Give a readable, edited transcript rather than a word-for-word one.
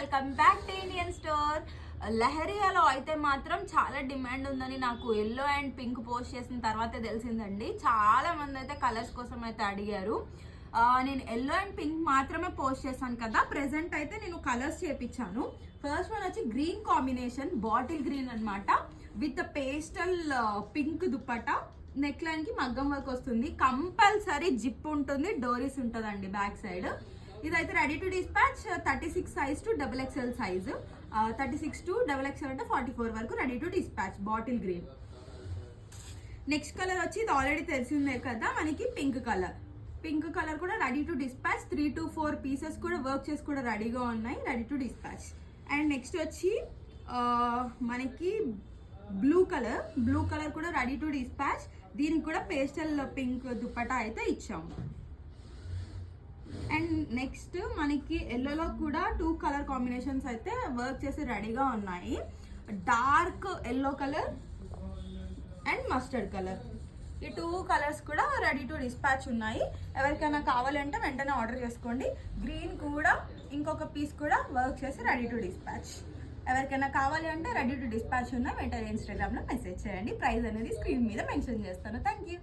Welcome back to Indian store. లహరియాలో అయితే మాత్రం చాలా డిమాండ్ ఉందని నాకు ఎల్లో అండ్ పింక్ పోస్ట్ చేసిన తర్వాతే తెలిసిందండి. చాలా మంది అయితే కలర్స్ కోసం అయితే అడిగారు. నేను ఎల్లో అండ్ పింక్ మాత్రమే పోస్ట్ చేశాను కదా. ప్రెసెంట్ అయితే నేను కలర్స్ చేపించాను. ఫస్ట్ వన్ వచ్చి గ్రీన్ కాంబినేషన్, బాటిల్ గ్రీన్ అన్నమాట, with pastel pink dupatta. Neck line కి మగ్గం వర్క్ వస్తుంది. కంపల్సరీ జిప్ ఉంటుంది, డోరీస్ ఉంటుందండి బ్యాక్ సైడ్. ఇదైతే ready to dispatch 36 size to XXL size, 36 to XXL అంటే 44 వరకు ready to dispatch. Bottle green. Next colour వచ్చి ఇది ఆల్రెడీ తెలిసిందే కదా మనకి, పింక్ కలర్. పింక్ కలర్ కూడా ready to dispatch. 3 to 4 pieces కూడా వర్క్ చేసి కూడా రెడీగా ఉన్నాయి, ready to dispatch. And next వచ్చి మనకి బ్లూ కలర్ కూడా రెడీ టు డిస్పాచ్. దీనికి కూడా పేస్టల్ పింక్ దుపట్టా అయితే ఇచ్చాము. అండ్ నెక్స్ట్ మనకి ఎల్లోలో కూడా 2 కలర్ కాంబినేషన్స్ అయితే వర్క్ చేసి రెడీగా ఉన్నాయి. Dark yellow colour and mustard colour. ఈ 2 కలర్స్ కూడా రెడీ టు డిస్పాచ్ ఉన్నాయి. ఎవరికైనా కావాలంటే వెంటనే ఆర్డర్ చేసుకోండి. గ్రీన్ కూడా ఇంకొక పీస్ కూడా వర్క్ చేసి రెడీ టు డిస్పాచ్. ఎవరికైనా కావాలి అంటే రెడీ టు డిస్పాచ్ ఉన్న వెంటనే ఇన్స్టాగ్రామ్లో మెసేజ్ చేయండి. ప్రైస్ అనేది స్క్రీన్ మీద మెన్షన్ చేస్తాను. Thank you.